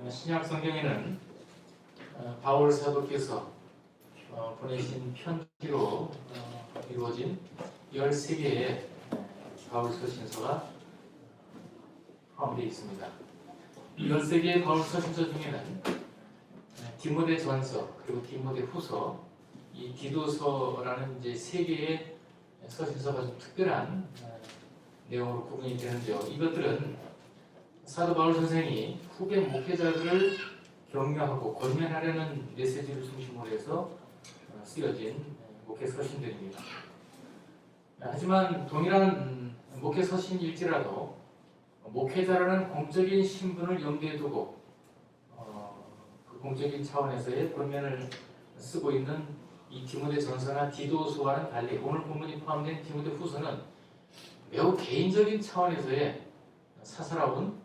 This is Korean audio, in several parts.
신약 성경에는 바울 사도께서 보내신 편지로 이루어진 13개의 바울 서신서가 포함되어 있습니다. 이 13개의 바울 서신서 중에는 디모데 전서 그리고 디모데 후서, 이 디도서라는 이제 3개의 서신서가 좀 특별한 내용으로 구분이 되는데요. 이것들은 사도 바울 선생이 후배 목회자들을 격려하고 권면하려는 메시지를 중심으로 해서 쓰여진 목회 서신들입니다. 하지만 동일한 목회 서신일지라도 목회자라는 공적인 신분을 염두에 두고 그 공적인 차원에서의 권면을 쓰고 있는 이 디모데 전서나 디도서와는 달리 오늘 본문이 포함된 디모데 후서는 매우 개인적인 차원에서의 사사로운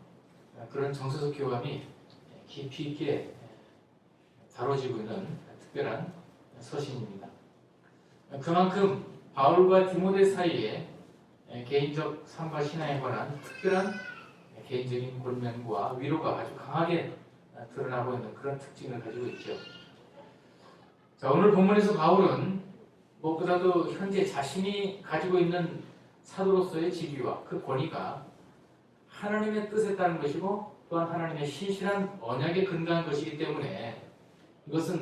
그런 정서적 교감이 깊이 있게 다뤄지고 있는 특별한 서신입니다. 그만큼 바울과 디모데 사이에 개인적 삶과 신앙에 관한 특별한 개인적인 권면과 위로가 아주 강하게 드러나고 있는 그런 특징을 가지고 있죠. 자, 오늘 본문에서 바울은 무엇보다도 현재 자신이 가지고 있는 사도로서의 직위와 그 권위가 하나님의 뜻에 따른 것이고 또한 하나님의 신실한 언약에 근거한 것이기 때문에 이것은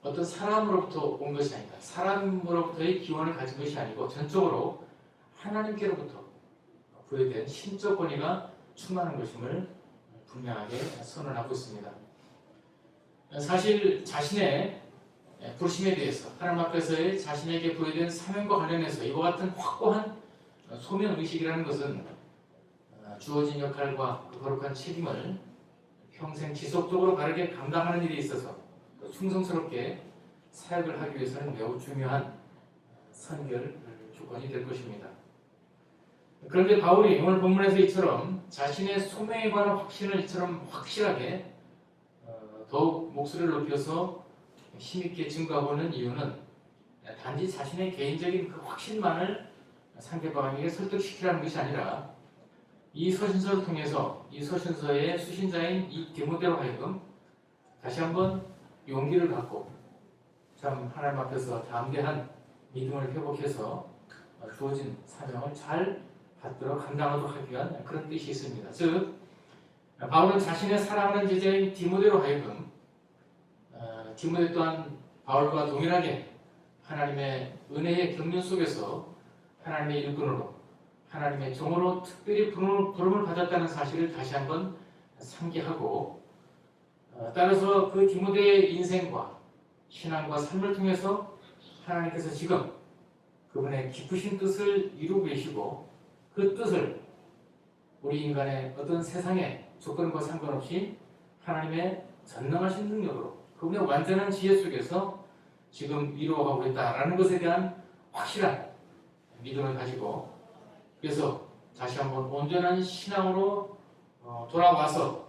어떤 사람으로부터 온 것이 아니다. 사람으로부터의 기원을 가진 것이 아니고 전적으로 하나님께로부터 부여된 신적 권위가 충만한 것임을 분명하게 선언하고 있습니다. 사실 자신의 부르심에 대해서 하나님 앞에서의 자신에게 부여된 사명과 관련해서 이와 같은 확고한 소명의식이라는 것은 주어진 역할과 그 거룩한 책임을 평생 지속적으로 바르게 감당하는 일에 있어서 충성스럽게 사역을 하기 위해서는 매우 중요한 선결 조건이 될 것입니다. 그런데 바울이 오늘 본문에서 이처럼 자신의 소명에 관한 확신을 이처럼 확실하게 더욱 목소리를 높여서 힘있게 증거하고 있는 이유는 단지 자신의 개인적인 그 확신만을 상대방에게 설득시키라는 것이 아니라 이 서신서를 통해서 이 서신서의 수신자인 이 디모데로 하여금 다시 한번 용기를 갖고 참 하나님 앞에서 담대한 믿음을 회복해서 주어진 사명을 잘 받들어 감당하도록 하기 위한 그런 뜻이 있습니다. 즉 바울은 자신의 사랑하는 제자인 디모데로 하여금 디모데 또한 바울과 동일하게 하나님의 은혜의 경륜 속에서 하나님의 일꾼으로 하나님의 종으로 특별히 부름을 받았다는 사실을 다시 한번 상기하고 따라서 그 디모데의 인생과 신앙과 삶을 통해서 하나님께서 지금 그분의 깊으신 뜻을 이루고 계시고 그 뜻을 우리 인간의 어떤 세상의 조건과 상관없이 하나님의 전능하신 능력으로 그분의 완전한 지혜 속에서 지금 이루어가고 있다라는 것에 대한 확실한 믿음을 가지고 그래서 다시 한번 온전한 신앙으로 돌아와서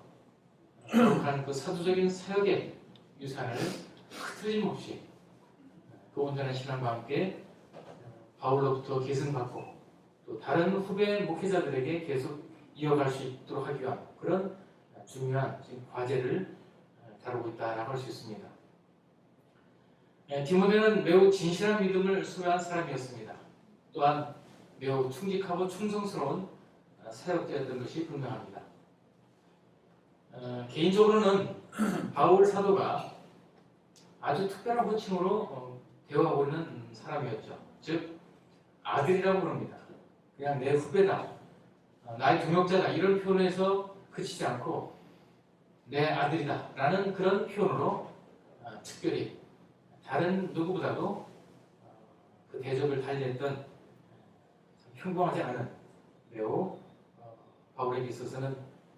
거룩한 그 사도적인 사역의 유산을 흐트림없이 그 온전한 신앙과 함께 바울로부터 계승받고 또 다른 후배 목회자들에게 계속 이어갈 수 있도록 하기 위한 그런 중요한 과제를 다루고 있다라고 할 수 있습니다. 디모데는 매우 진실한 믿음을 소유한 사람이었습니다. 또한 매우 충직하고 충성스러운 사역자였던 것이 분명합니다. 개인적으로는 바울 사도가 아주 특별한 호칭으로 대우하고 있는 사람이었죠. 즉 아들이라고 부릅니다. 그냥 내 후배다, 나의 동역자다 이런 표현에서 그치지 않고 내 아들이다 라는 그런 표현으로 특별히 다른 누구보다도 그 대접을 달리했던 평범하지 않은 매우 바울에게 있어서는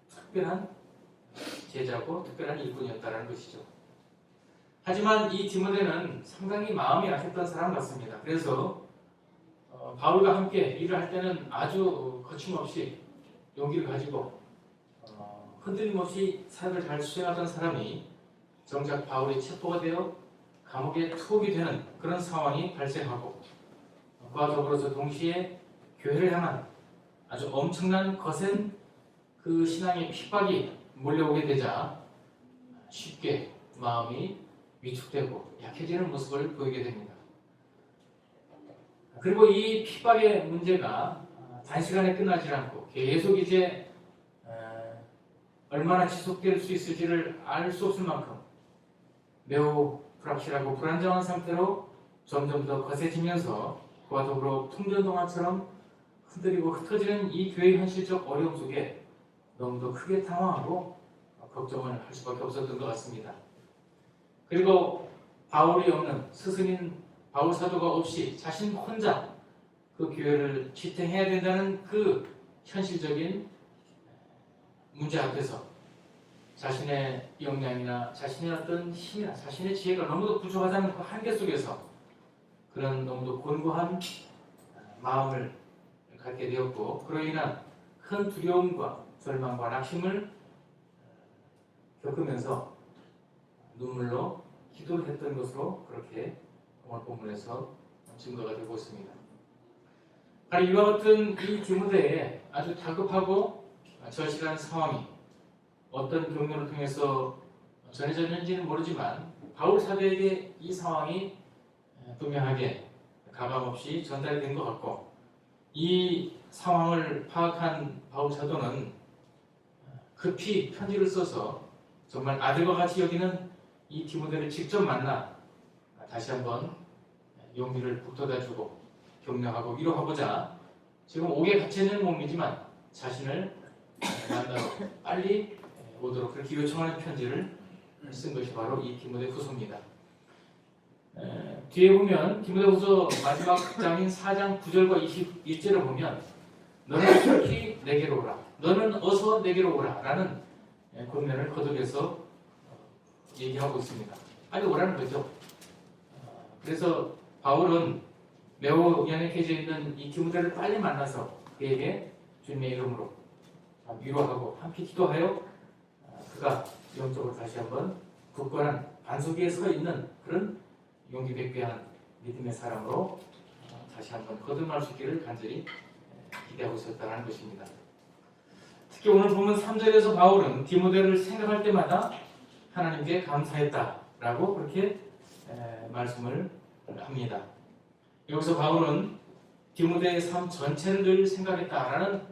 특별한 제자고 특별한 일꾼이었다는 것이죠. 하지만 이 디모데는 상당히 마음이 약했던 사람 같습니다. 그래서 바울과 함께 일을 할 때는 아주 거침없이 용기를 가지고 흔들림 없이 사역을 잘 수행하던 사람이 정작 바울이 체포가 되어 감옥에 투옥이 되는 그런 상황이 발생하고 그와 더불어서 동시에 교회를 향한 아주 엄청난 거센 그 신앙의 핍박이 몰려오게 되자 쉽게 마음이 위축되고 약해지는 모습을 보이게 됩니다. 그리고 이 핍박의 문제가 단시간에 끝나지 않고 계속 이제 얼마나 지속될 수 있을지를 알 수 없을 만큼 매우 불확실하고 불안정한 상태로 점점 더 거세지면서 그와 더불어 풍전동화처럼 흔들리고 흩어지는 이 교회의 현실적 어려움 속에 너무도 크게 당황하고 걱정을 할 수밖에 없었던 것 같습니다. 그리고 바울이 없는 스승인 바울 사도가 없이 자신 혼자 그 교회를 지탱해야 된다는 그 현실적인 문제 앞에서 자신의 역량이나 자신의 어떤 힘이나 자신의 지혜가 너무도 부족하다는 그 한계 속에서 그런 너무도 곤고한 마음을 갖게 되었고 그로 인한 큰 두려움과 절망과 낙심을 겪으면서 눈물로 기도를 했던 것으로 그렇게 오늘 본문에서 증거가 되고 있습니다. 바로 이와 같은 이 디모데의 아주 다급하고 절실한 상황이 어떤 경로를 통해서 전해졌는지는 모르지만 바울 사도에게 이 상황이 분명하게 가감없이 전달이 된 것 같고 이 상황을 파악한 바울 사도는 급히 편지를 써서 정말 아들과 같이 여기는 이 디모데를 직접 만나 다시 한번 용기를 북돋아주고 격려하고 위로하고자 지금 옥에 갇혀있는 몸이지만 자신을 만나러 빨리 오도록 그렇게 요청하는 편지를 쓴 것이 바로 이 디모데 후서입니다. 뒤에 보면 디모데 후서 마지막 장인 4장 9절과 21절을 보면 너는 속히 내게로 오라, 너는 어서 내게로 오라 라는 권면을 거듭해서 얘기하고 있습니다. 빨리 오라는 거죠. 그래서 바울은 매우 연약해져 있는 이 디모데를 빨리 만나서 그에게 주님의 이름으로 위로하고 함께 기도하여 그가 영적으로 다시 한번 굳건한 반석 위에 서 있는 그런 용기백배한 믿음의 사람으로 다시 한번 거듭날 수 있기를 간절히 기대하고 있었다는 것입니다. 특히 오늘 보면 3절에서 바울은 디모데를 생각할 때마다 하나님께 감사했다라고 그렇게 말씀을 합니다. 여기서 바울은 디모데의 삶 전체를 늘 생각했다라는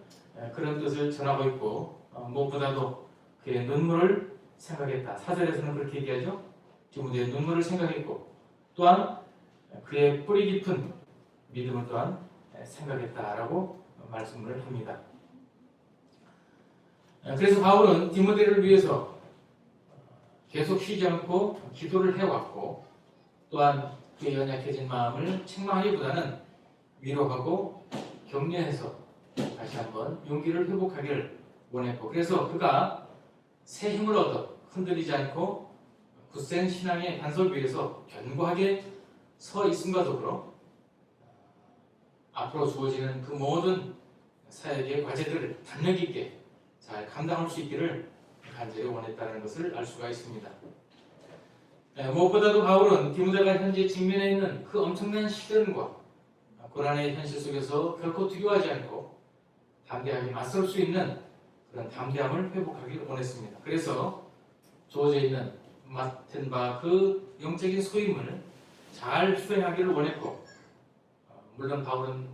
그런 뜻을 전하고 있고 무엇보다도 그의 눈물을 생각했다. 4절에서는 그렇게 얘기하죠. 디모데의 눈물을 생각했고 또한 그의 뿌리 깊은 믿음을 또한 생각했다라고 말씀을 합니다. 그래서 바울은 디모데를 위해서 계속 쉬지 않고 기도를 해왔고 또한 그의 연약해진 마음을 책망하기보다는 위로하고 격려해서 다시 한번 용기를 회복하기를 원했고 그래서 그가 새 힘을 얻어 흔들리지 않고 굳센 신앙의 반석 위에서 견고하게 서 있음과 더불어 앞으로 주어지는 그 모든 사역의 과제들을 담력 있게 잘 감당할 수 있기를 간절히 원했다는 것을 알 수가 있습니다. 무엇보다도 바울은 디모데가 현재 직면해 있는 그 엄청난 시련과 고난의 현실 속에서 결코 두려워하지 않고 담대하게 맞설 수 있는 그런 담대함을 회복하기를 원했습니다. 그래서 주어져 있는 맡은 바 그 영적인 소임을 잘 수행하기를 원했고 물론 바울은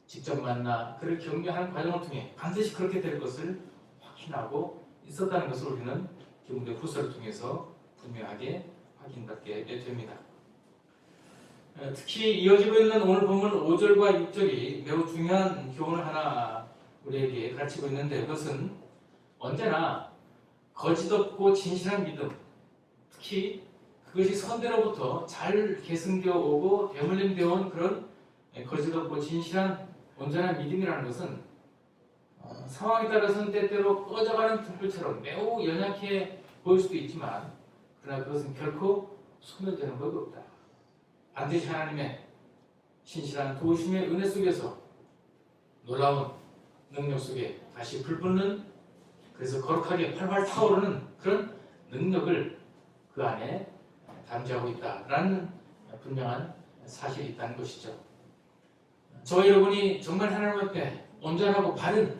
직접 만나 그를 격려하는 과정을 통해 반드시 그렇게 될 것을 확신하고 있었다는 것을 우리는 디모데 후서를 통해서 분명하게 확인받게 됩니다. 특히 이어지고 있는 오늘 본문 5절과 6절이 매우 중요한 교훈을 하나 우리에게 가르치고 있는데 그것은 언제나 거짓 없고 진실한 믿음, 특히 그것이 선대로부터 잘 계승되어 오고 대물림되어 온 그런 거짓 없고 진실한 온전한 믿음이라는 것은 상황에 따라서는 때때로 꺼져가는 등불처럼 매우 연약해 보일 수도 있지만 그러나 그것은 결코 소멸되는 법이 없다. 반드시 하나님의 신실한 도우심의 은혜 속에서 놀라운 능력 속에 다시 불붙는 그래서 거룩하게 활활 타오르는 그런 능력을 그 안에 담지하고 있다라는 분명한 사실이 있다는 것이죠. 저와 여러분이 정말 하나님 앞에 온전하고 바른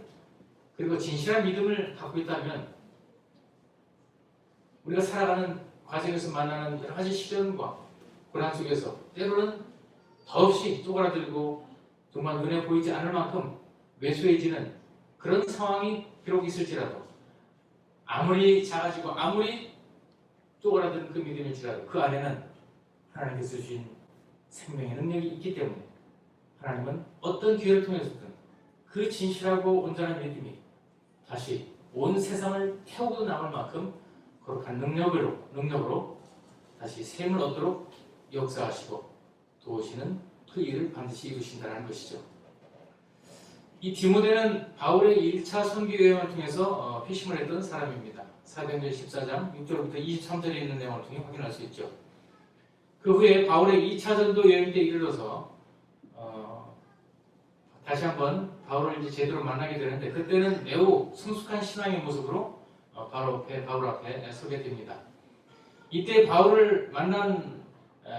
그리고 진실한 믿음을 갖고 있다면 우리가 살아가는 과정에서 만나는 여러 가지 시련과 고난 속에서 때로는 더없이 쪼그라들고 정말 눈에 보이지 않을 만큼 왜소해지는 그런 상황이 비록 있을지라도 아무리 작아지고 아무리 쪼그라드는 그 믿음일지라도 그 안에는 하나님께서 주신 생명의 능력이 있기 때문에 하나님은 어떤 기회를 통해서든 그 진실하고 온전한 믿음이 다시 온 세상을 태우고 남을 만큼 거룩한 능력으로 다시 샘을 얻도록 역사하시고 도우시는 그 일을 반드시 이루신다는 것이죠. 이 디모데는 바울의 1차 선교 여행을 통해서 회심을 했던 사람입니다. 사도행전 14장 6절부터 23절에 있는 내용을 통해 확인할 수 있죠. 그 후에 바울의 2차 전도 여행 때 이르러서 다시 한번 바울을 이제 제대로 만나게 되는데 그때는 매우 성숙한 신앙의 모습으로 바울 앞에 서게 됩니다. 이때 바울을 만난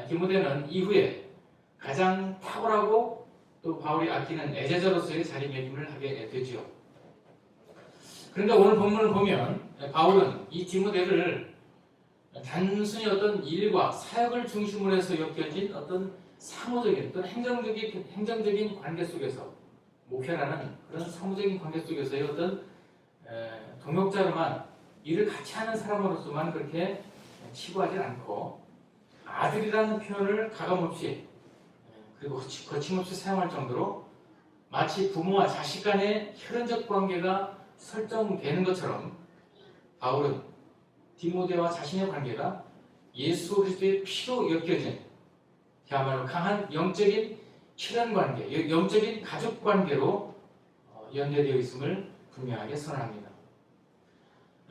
디모데는 이후에 가장 탁월하고 또 바울이 아끼는 애제자로서의 자리매김을 하게 되죠. 그런데 오늘 본문을 보면 바울은 이 디모데를 단순히 어떤 일과 사역을 중심으로 해서 엮여진 어떤 사무적인 어떤 행정적인 관계 속에서 목회라는 그런 사무적인 관계 속에서의 어떤 동역자로만 일을 같이 하는 사람으로서만 그렇게 치부하지 않고 아들이라는 표현을 가감없이 그리고 거침없이 사용할 정도로 마치 부모와 자식 간의 혈연적 관계가 설정되는 것처럼 바울은 디모데와 자신의 관계가 예수 그리스도의 피로 엮여진 그야말로 강한 영적인 혈연 관계, 영적인 가족 관계로 연대되어 있음을 분명하게 선언합니다.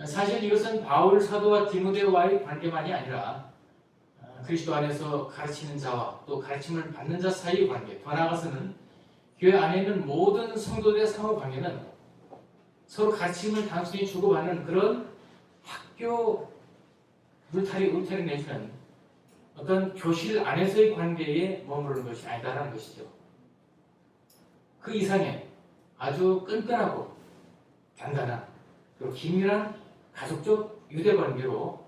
사실 이것은 바울 사도와 디모데와의 관계만이 아니라 그리스도 안에서 가르치는 자와 또 가르침을 받는 자 사이의 관계, 더 나아가서는 교회 안에 있는 모든 성도들의 상호 관계는 서로 가르침을 단순히 주고받는 그런 학교 울타리 내지는 어떤 교실 안에서의 관계에 머무르는 것이 아니다라는 것이죠. 그 이상의 아주 끈끈하고 단단한 그리고 긴밀한 가족적 유대 관계로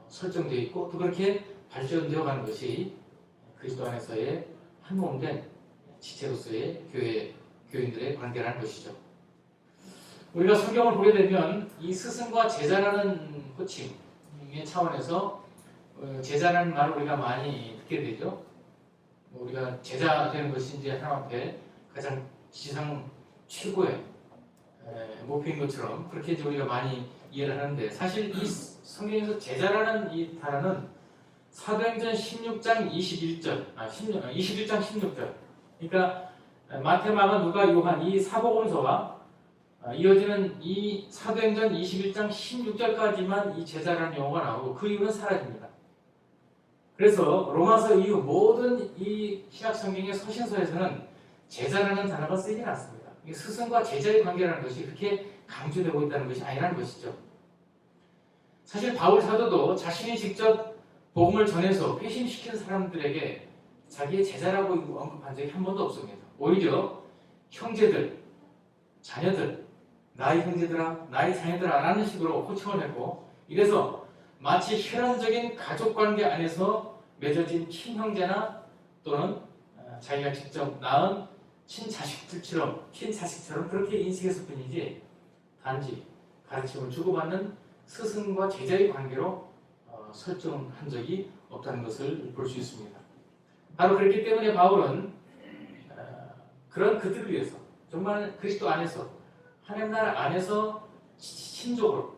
설정되어 있고 또 그렇게 발전되어 가는 것이 그리스도 안에서의 한 몸된 지체로서의 교인들의 관계라는 것이죠. 우리가 성경을 보게 되면 이 스승과 제자라는 호칭의 차원에서 제자라는 말을 우리가 많이 듣게 되죠. 우리가 제자 되는 것이 이제 하나님 앞에 가장 지상 최고의 목표인 것처럼 그렇게 이제 우리가 많이 이해를 하는데 사실 이 성경에서 제자라는 이 단어는 사도행전 16장 21절, 21장 16절. 그러니까 마태, 마가, 누가, 요한 이 사복음서가 이어지는 이 사도행전 21장 16절까지만 이 제자라는 용어가 나오고 그 이후는 사라집니다. 그래서 로마서 이후 모든 이 신약 성경의 서신서에서는 제자라는 단어가 쓰이지 않습니다. 스승과 제자의 관계라는 것이 그렇게 강조되고 있다는 것이 아니라는 것이죠. 사실 바울 사도도 자신이 직접 복음을 전해서 회심시킨 사람들에게 자기의 제자라고 언급한 적이 한 번도 없습니다. 오히려 형제들, 자녀들, 나의 형제들아, 나의 자녀들아 라는 식으로 호칭을 했고 이래서 마치 혈연적인 가족관계 안에서 맺어진 친형제나 또는 자기가 직접 낳은 친자식처럼 그렇게 인식했을 뿐이지 단지 가르침을 주고받는 스승과 제자의 관계로 설정한 적이 없다는 것을 볼 수 있습니다. 바로 그렇기 때문에 바울은 그런 그들을 위해서 정말 그리스도 안에서 하나님 나라 안에서 신족으로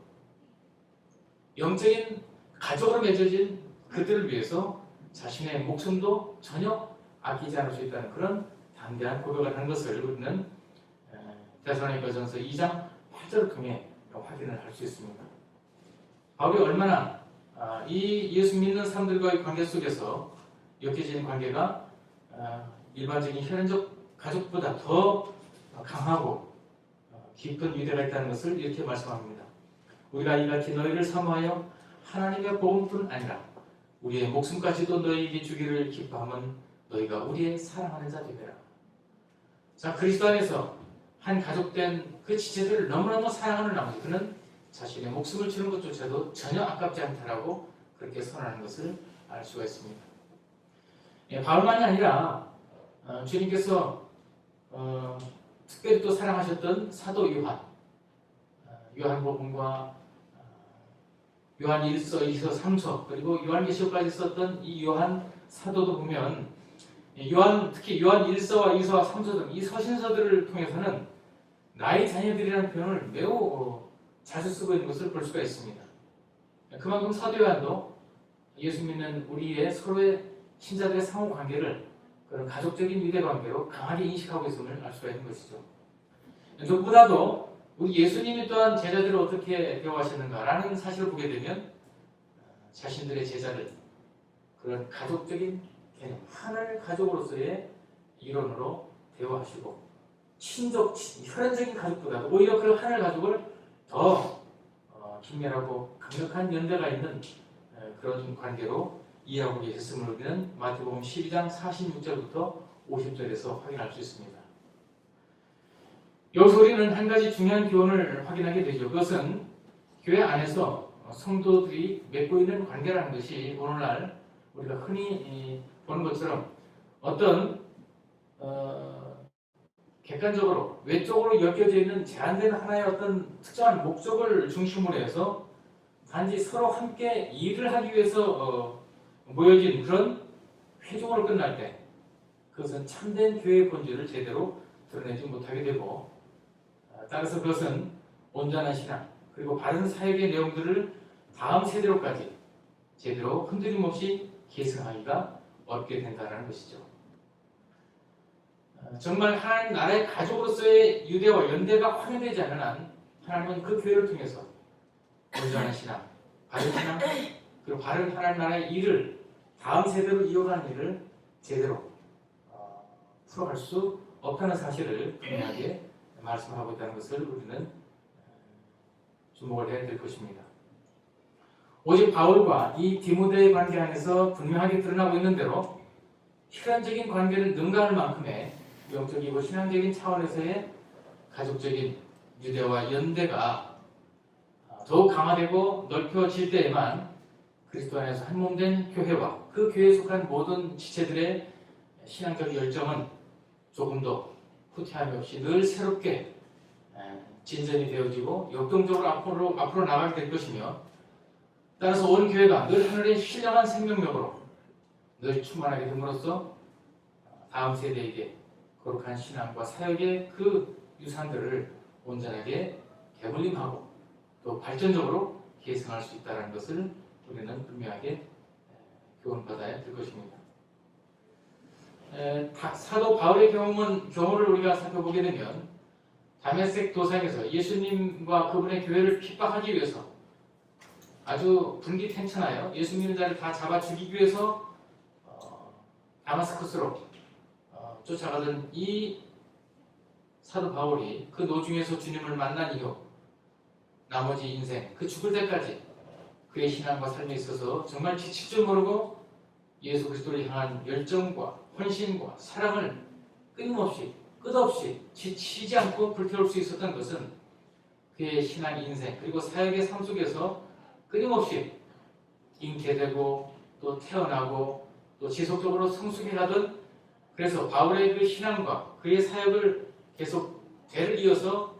영적인 가족으로 맺어진 그들을 위해서 자신의 목숨도 전혀 아끼지 않을 수 있다는 그런 담대한 고백을 한 것을 우리는 데살로니가전서 2장 8절을 통해 확인을 할 수 있습니다. 바울이 얼마나 이 예수 믿는 사람들과의 관계 속에서 엮여진 관계가 일반적인 혈연적 가족보다 더 강하고 깊은 유대가 있다는 것을 이렇게 말씀합니다. 우리가 이같이 너희를 사모하여 하나님의 복음뿐 아니라 우리의 목숨까지도 너희에게 주기를 기뻐하면 너희가 우리의 사랑하는 자 되리라. 자, 그리스도 안에서 한 가족된 그 지체들을 너무너무 사랑하는 나머지 그는 자신의 목숨을 주는 것조차도 전혀 아깝지 않다라고 그렇게 선언하는 것을 알 수가 있습니다. 바울만이 아니라 주님께서 특별히 또 사랑하셨던 사도 요한, 요한복음과 요한 1서, 2서, 3서 그리고 요한계시록까지 썼던 이 요한 사도도 보면 특히 요한 1서와 2서와 3서 등 이 서신서들을 통해서는 나의 자녀들이라는 표현을 매우 자주 쓰고 있는 것을 볼 수가 있습니다. 그만큼 사도 요한도 예수 믿는 우리의 서로의 신자들의 상호 관계를 그런 가족적인 유대 관계로 강하게 인식하고 있음을 알 수가 있는 것이죠. 누구보다도 우리 예수님이 또한 제자들을 어떻게 대우하셨는가라는 사실을 보게 되면 자신들의 제자를 그런 가족적인 개념, 하나의 가족으로서의 이론으로 대우하시고 혈연적인 가족보다도 오히려 그 하나의 가족을 더 긴밀하고 강력한 연대가 있는 그런 관계로 이해하고 계셨음을 우리는 마태복음 12장 46절부터 50절에서 확인할 수 있습니다. 여기서 우리는 한 가지 중요한 교훈을 확인하게 되죠. 그것은 교회 안에서 성도들이 맺고 있는 관계라는 것이 오늘날 우리가 흔히 보는 것처럼 어떤 객관적으로 외적으로 엮여져 있는 제한된 하나의 어떤 특정한 목적을 중심으로 해서 단지 서로 함께 일을 하기 위해서 모여진 그런 회중으로 끝날 때 그것은 참된 교회의 본질을 제대로 드러내지 못하게 되고 따라서 그것은 온전한 신앙 그리고 바른 사역의 내용들을 다음 세대로까지 제대로 흔들림 없이 계승하기가 어렵게 된다는 것이죠. 정말 하나님 나라의 가족으로서의 유대와 연대가 확인되지 않는 한 하나님은 그 교회를 통해서 온전한 신앙, 바른 신앙 그리고 바른 하나님 나라의 일을 다음 세대로 이어가는 일을 제대로 풀어갈 수 없다는 사실을 분명하게 말씀하고 있다는 것을 우리는 주목을 해야 될 것입니다. 오직 바울과 이 디모데의 관계 안에서 분명하게 드러나고 있는 대로 혈연적인 관계를 능가할 만큼의 영적이고 신앙적인 차원에서의 가족적인 유대와 연대가 더욱 강화되고 넓혀질 때에만 그리스도 안에서 한 몸된 교회와 그 교회에 속한 모든 지체들의 신앙적 열정은 조금 더 후퇴함이 없이 늘 새롭게 진전이 되어지고 역동적으로 앞으로 나가게 될 것이며 따라서 온 교회가 늘 하늘의 신령한 생명력으로 늘 충만하게 됨으로써 다음 세대에게 거룩한 신앙과 사역의 그 유산들을 온전하게 대물림하고 또 발전적으로 계승할 수 있다는 것을 우리는 분명하게 교훈받아야 될 것입니다. 사도 바울의 경우를 우리가 살펴보게 되면 다메섹 도상에서 예수님과 그분의 교회를 핍박하기 위해서 아주 분기탱천하여 예수 믿는 자를 다 잡아 죽이기 위해서 다마스커스로 쫓아가던 이 사도 바울이 그 노중에서 주님을 만난 이후 나머지 인생 그 죽을 때까지 그의 신앙과 삶에 있어서 정말 지칠 줄 모르고 예수 그리스도를 향한 열정과 헌신과 사랑을 끊임없이 끝없이 지치지 않고 불태울 수 있었던 것은 그의 신앙 인생 그리고 사역의 삶 속에서 끊임없이 잉태되고 또 태어나고 또 지속적으로 성숙해가던 그래서 바울의 그 신앙과 그의 사역을 계속 대를 이어서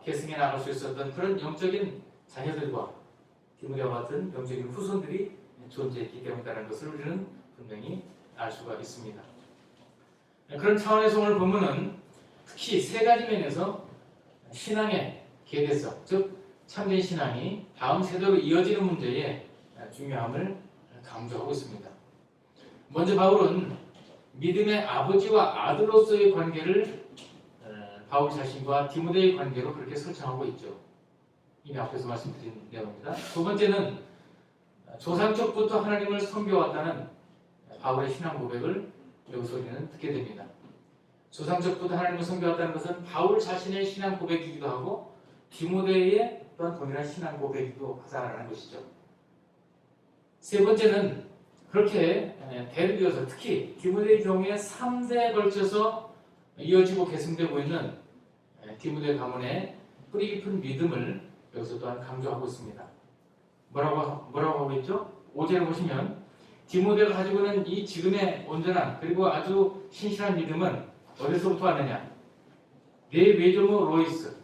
계승해 나갈 수 있었던 그런 영적인 자녀들과 디모데와 같은 영적인 후손들이 존재했기 때문이라는 것을 우리는 분명히 알 수가 있습니다. 그런 차원에서 오늘 본문은 특히 세 가지 면에서 신앙의 계대성, 즉 참된 신앙이 다음 세대로 이어지는 문제의 중요함을 강조하고 있습니다. 먼저 바울은 믿음의 아버지와 아들로서의 관계를 바울 자신과 디모데의 관계로 그렇게 설정하고 있죠. 이미 앞에서 말씀드린 내용입니다. 두 번째는 조상적부터 하나님을 섬겨왔다는 바울의 신앙 고백을 여기서 우리는 듣게 됩니다. 조상적부터 하나님을 섬겨왔다는 것은 바울 자신의 신앙 고백이기도 하고 디모데의 또한 동일한 신앙 고백이기도 하다라는 것이죠. 세 번째는 그렇게 대를 이어서 특히 디모데의 경우에 3대에 걸쳐서 이어지고 계승되고 있는 디모데 가문의 뿌리 깊은 믿음을 여기서 또한 강조하고 있습니다. 뭐라고 하고 있죠? 5절을 보시면 디모데가 가지고 있는 이 지금의 온전한 그리고 아주 신실한 믿음은 어디서부터 왔느냐? 내 외조모 로이스,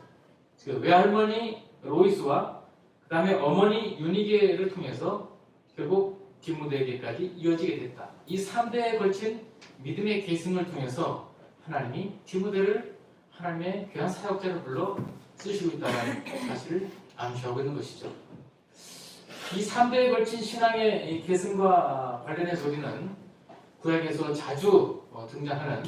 그 외할머니 로이스와 그 다음에 어머니 유니게를 통해서 결국 디모데에게까지 이어지게 됐다. 이 3대에 걸친 믿음의 계승을 통해서 하나님이 디모데를 하나님의 귀한 사역자로 불러 쓰시고 있다는 사실을 암시하고 있는 것이죠. 이 3대에 걸친 신앙의 계승과 관련해서 우리는 구약에서 자주 등장하는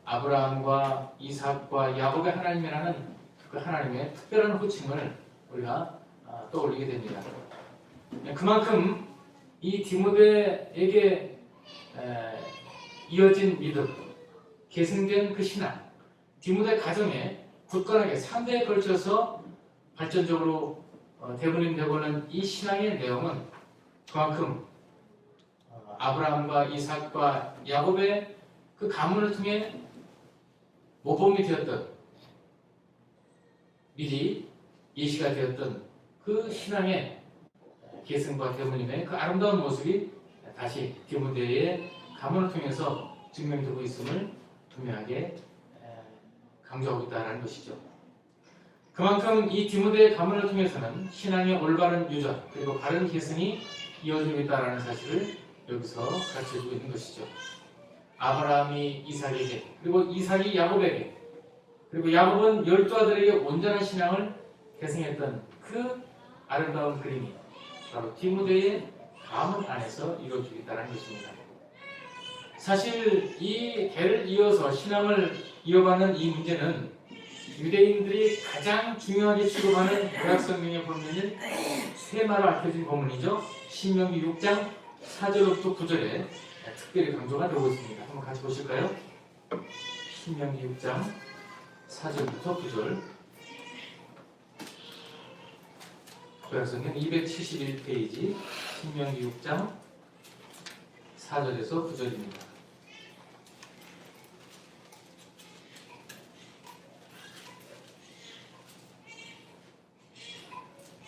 아브라함과 이삭과 야곱의 하나님이라는 그 하나님의 특별한 호칭을 우리가 떠올리게 됩니다. 그만큼 이 디모데에게 이어진 믿음, 계승된 그 신앙, 디모데 가정에 굳건하게 3대에 걸쳐서 발전적으로 대분이 되고는 이 신앙의 내용은 그만큼 아브라함과 이삭과 야곱의 그 가문을 통해 모범이 되었던, 미리 예시가 되었던 그 신앙의 계승과 대분임의 그 아름다운 모습이 다시 디모데의 가문을 통해서 증명되고 있음을 분명하게 강조하고 있다는 것이죠. 그만큼 이 디모데의 가문을 통해서는 신앙의 올바른 유전 그리고 바른 계승이 이어지고 있다는 사실을 여기서 가르쳐주고 있는 것이죠. 아브라함이 이삭에게, 그리고 이삭이 야곱에게, 그리고 야곱은 12아들에게 온전한 신앙을 계승했던 그 아름다운 그림이 바로 디모데의 가문 안에서 이루어지고 있다는 것입니다. 사실 이 대를 이어서 신앙을 이어가는 이 문제는 유대인들이 가장 중요하게 취급하는 구약성경의 본문인 쇠마로 밝혀진 본문이죠. 신명기 6장 4절부터 9절에 특별히 강조가 되고 있습니다. 한번 같이 보실까요? 신명기 6장 4절부터 9절. 구약성경 271페이지 신명기 6장 4절에서 9절입니다.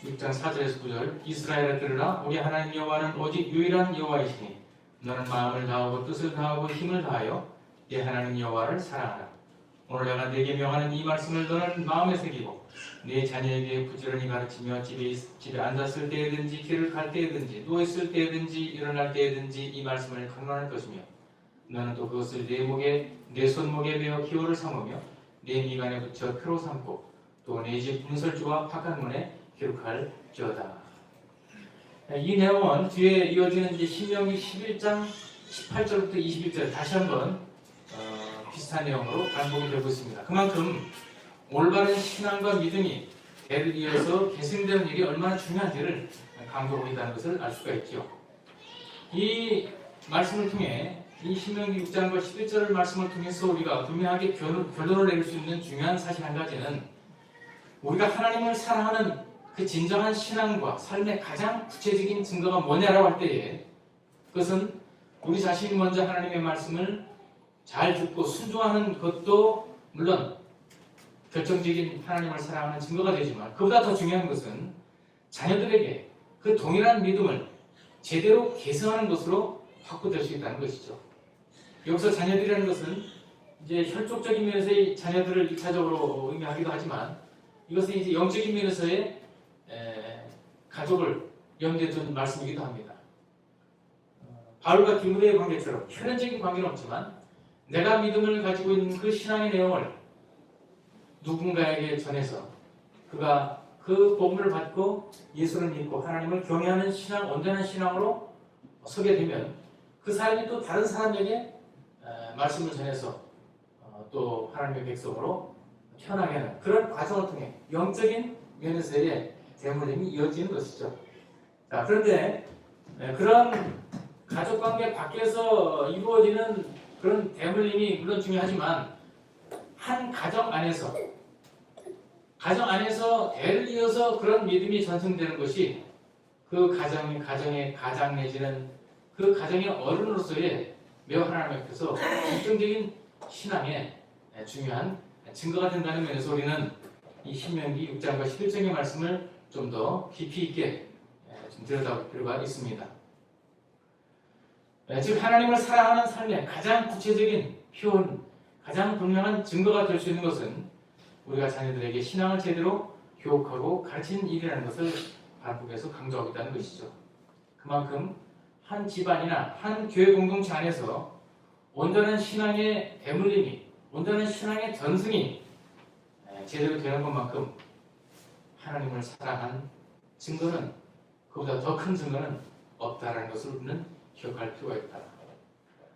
6장 4절에서 9절. 이스라엘아 들으라. 우리 하나님 여호와는 오직 유일한 여호와이시니 너는 마음을 다하고 뜻을 다하고 힘을 다하여 네 하나님 여호와를 사랑하라. 오늘 내가 네게 명하는 이 말씀을 너는 마음에 새기고 네 자녀에게 부지런히 가르치며 집에 앉았을 때든지 길을 갈 때든지 누워있을 때든지 일어날 때든지 이 말씀을 강론할 것이며 너는 또 그것을 내 손목에 메어 기호를 삼으며 내 미간에 붙여 표로 삼고 또 내 집 문설주와 파간문에 기록할지어다. 이 내용은 뒤에 이어지는 이제 신명기 11장 18절부터 21절 다시 한번 비슷한 내용으로 반복이 되고 있습니다. 그만큼 올바른 신앙과 믿음이 대를 이어서 계승되는 일이 얼마나 중요한지를 강조하고 있다는 것을 알 수가 있죠. 이 말씀을 통해 이 신명기 6장과 11절의 말씀을 통해서 우리가 분명하게 결론을 내릴 수 있는 중요한 사실 한 가지는 우리가 하나님을 사랑하는 그 진정한 신앙과 삶의 가장 구체적인 증거가 뭐냐라고 할 때에 그것은 우리 자신이 먼저 하나님의 말씀을 잘 듣고 순종하는 것도 물론 결정적인 하나님을 사랑하는 증거가 되지만 그보다 더 중요한 것은 자녀들에게 그 동일한 믿음을 제대로 계승하는 것으로 확보될 수 있다는 것이죠. 여기서 자녀들이라는 것은 이제 혈족적인 면에서의 자녀들을 1차적으로 의미하기도 하지만 이것은 이제 영적인 면에서의 가족을 염두에 둔 말씀이기도 합니다. 바울과 디모데의 관계처럼 혈연적인 관계는 없지만 내가 믿음을 가지고 있는 그 신앙의 내용을 누군가에게 전해서 그가 그 복음을 받고 예수를 믿고 하나님을 경외하는 신앙, 온전한 신앙으로 서게 되면 그 사람이 또 다른 사람에게 말씀을 전해서 또 하나님의 백성으로 태어나게 하는 그런 과정을 통해 영적인 면에서의 대물림이 이어지는 것이죠. 자, 그런데 그런 가족관계 밖에서 이루어지는 그런 대물림이 물론 중요하지만 한 가정 안에서 대를 이어서 그런 믿음이 전승되는 것이 그 가정의 가장 내지는 그 가정의 어른으로서의 매우 하나님 앞에서 결정적인 신앙의 중요한 증거가 된다는 면에서 우리는 이 신명기 6장과 11장의 말씀을 좀 더 깊이 있게 좀 들여다볼 필요가 있습니다. 즉 하나님을 사랑하는 삶의 가장 구체적인 표현, 가장 분명한 증거가 될 수 있는 것은 우리가 자녀들에게 신앙을 제대로 교육하고 가르치는 일이라는 것을 반복해서 강조하고 있다는 것이죠. 그만큼 한 집안이나 한 교회 공동체 안에서 온전한 신앙의 대물림이, 온전한 신앙의 전승이 제대로 되는 것만큼 하나님을 사랑한 증거는, 그보다 더 큰 증거는 없다라는 것을 우리는 기억할 필요가 있다.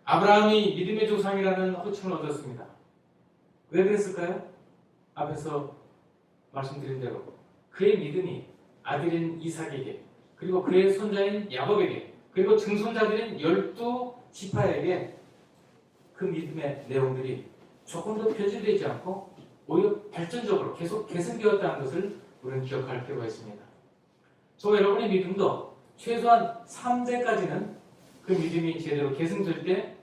아브라함이 믿음의 조상이라는 호칭을 얻었습니다. 왜 그랬을까요? 앞에서 말씀드린 대로 그의 믿음이 아들인 이삭에게, 그리고 그의 손자인 야곱에게, 그리고 증손자들인 12지파에게 그 믿음의 내용들이 조금도 변질되지 않고 오히려 발전적으로 계속 개선되었다는 것을 우리는 기억할 필요가 있습니다. 저와 여러분의 믿음도 최소한 3대까지는 그 믿음이 제대로 계승될 때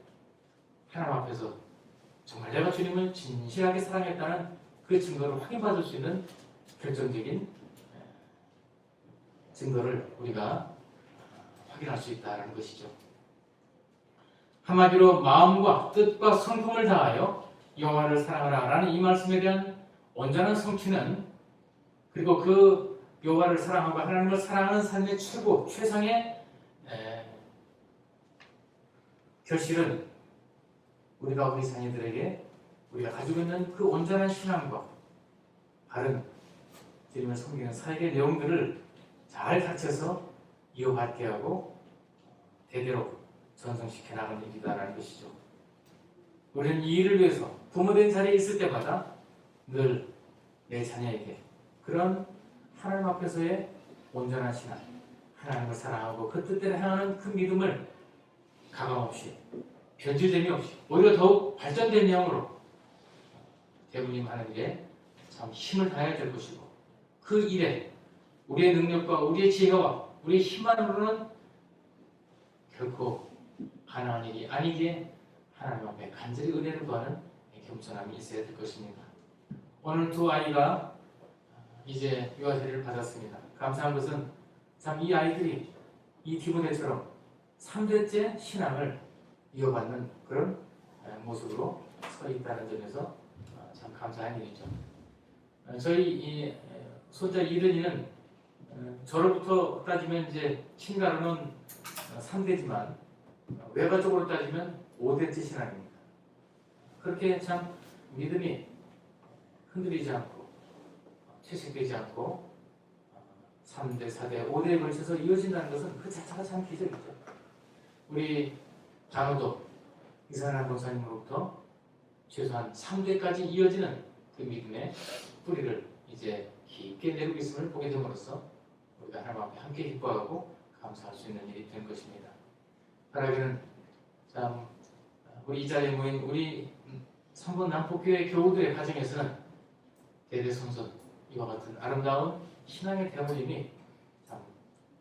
하나님 앞에서 정말 내가 주님을 진실하게 사랑했다는 그 증거를 확인받을 수 있는 결정적인 증거를 우리가 확인할 수 있다는 것이죠. 한마디로 마음과 뜻과 성품을 다하여 여호와를 사랑하라 라는 이 말씀에 대한 온전한 성취는, 그리고 그 여호와를 사랑하고 하나님을 사랑하는 삶의 최고 최상의 결실은 우리가 우리 자녀들에게 우리가 가지고 있는 그 온전한 신앙과 바른 주님을 섬기는 사역의 내용들을 잘 가르쳐서 이어받게 하고 대대로 전승시켜 나가는 일이다라는 것이죠. 우리는 이 일을 위해서 부모된 자리에 있을 때마다 늘 내 자녀에게 그런 하나님 앞에서의 온전한 신앙, 하나님을 사랑하고 그 뜻대로 행하는 그 믿음을 가감없이, 변질됨이 없이, 오히려 더욱 발전된 내용으로 대부님하는 일에 참 힘을 다해야 될 것이고, 그 일에 우리의 능력과 우리의 지혜와 우리의 힘만으로는 결코 가능한 일이 아니기에 하나님 앞에 간절히 은혜를 구하는 겸손함이 있어야 될 것입니다. 오늘 두 아이가 이제 유아세례를 받았습니다. 감사한 것은 참 이 아이들이 이 디모데처럼 3대째 신앙을 이어받는 그런 모습으로 서 있다는 점에서 참 감사한 일이죠. 저희 이 손자 이른이는 저로부터 따지면 이제 친가로는 3대지만 외가적으로 따지면 5대째 신앙입니다. 그렇게 참 믿음이 흔들리지 않고 퇴색되지 않고 3대, 4대, 5대에 걸쳐서 이어진다는 것은 그 자체가 참 기적이죠. 우리 장로도 이산한 권사님으로부터 최소한 3대까지 이어지는 그 믿음의 뿌리를 이제 깊게 내리고 있음을 보게 됨으로써 우리가 하나님 앞에 함께 기뻐하고 감사할 수 있는 일이 된 것입니다. 바라기는 참 우리 이 자리에 모인 우리 성분 남포교회 교우들의 가정에서는 대대손손 이와 같은 아름다운 신앙의 대물림이 참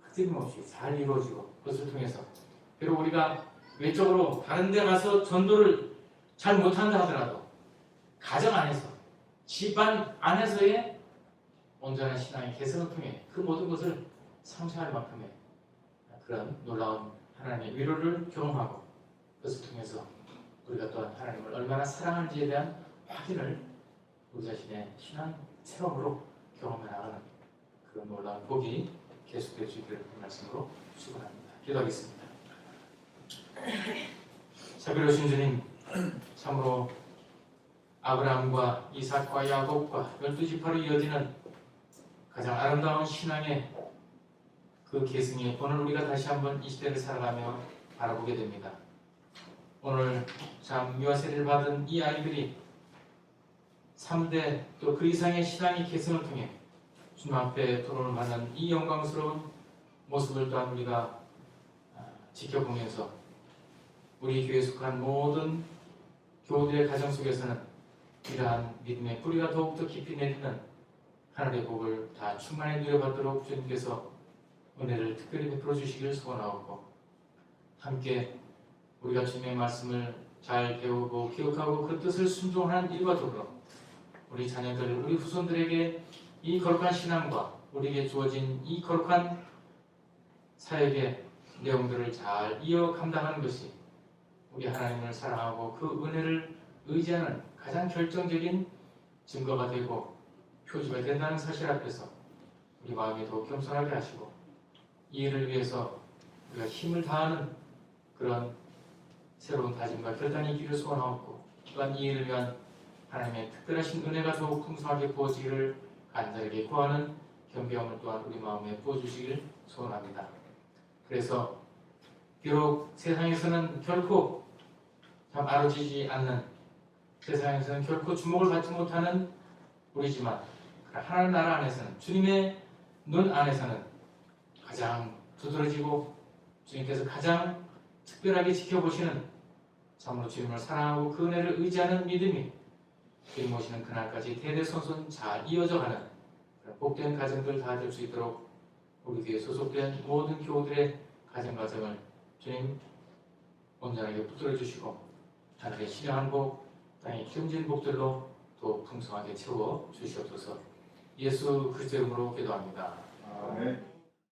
흐트림없이 잘 이루어지고, 그것을 통해서 비록 우리가 외적으로 다른 데 가서 전도를 잘 못한다 하더라도 가정 안에서, 집안 안에서의 온전한 신앙의 개선을 통해 그 모든 것을 상쇄할 만큼의 그런 놀라운 하나님의 위로를 경험하고, 그것을 통해서 우리가 또한 하나님을 얼마나 사랑하는지에 대한 확인을 우리 자신의 신앙 체험으로 경험해 나가는 그런 놀라운 복이 계속될 수 있기를 그 말씀으로 축원합니다. 기도하겠습니다. 자비로우신 주님, 참으로 아브라함과 이삭과 야곱과 12지파로 이어지는 가장 아름다운 신앙의 그 계승에 오늘 우리가 다시 한번 이 시대를 살아가며 바라보게 됩니다. 오늘 참 유아세례를 받은 이 아이들이 3대 또 그 이상의 신앙의 계승을 통해 주님 앞에 토론을 받는 이 영광스러운 모습을 또한 우리가 지켜보면서 우리 교회에 속한 모든 교우들의 가정 속에서는 이러한 믿음의 뿌리가 더욱더 깊이 내리는 하늘의 복을 다 충만히 누려받도록 주님께서 은혜를 특별히 베풀어 주시기를 소원하고, 함께 우리가 주님의 말씀을 잘 배우고 기억하고 그 뜻을 순종하는 일과 더불어 우리 자녀들, 우리 후손들에게 이 거룩한 신앙과 우리에게 주어진 이 거룩한 사역의 내용들을 잘 이어 감당하는 것이 우리 하나님을 사랑하고 그 은혜를 의지하는 가장 결정적인 증거가 되고 표지가 된다는 사실 앞에서 우리 마음이 더욱 겸손하게 하시고 이 일을 위해서 우리가 힘을 다하는 그런 새로운 다짐과 결단이 있기를 소원하옵고 또한 이 일을 위한 하나님의 특별하신 은혜가 더욱 풍성하게 부어지기를 간절하게 구하는 겸비함을 또한 우리 마음에 부어주시기를 소원합니다. 그래서 비록 세상에서는 결코 참 아로지지 않는, 세상에서는 결코 주목을 받지 못하는 우리지만 하나님 나라 안에서는, 주님의 눈 안에서는 가장 두드러지고 주님께서 가장 특별하게 지켜보시는, 참으로 주님을 사랑하고 그 은혜를 의지하는 믿음이 주님 오시는 그날까지 대대손손 잘 이어져가는 복된 가정들 다 될 수 있도록 우리 교회에 소속된 모든 교우들의 가정과정을 주님 온전하게 붙들어 주시고 하늘의 신령한 복, 땅의 기름진 복들로 더 풍성하게 채워 주시옵소서. 예수 그리스도의 이름으로 기도합니다. 아멘.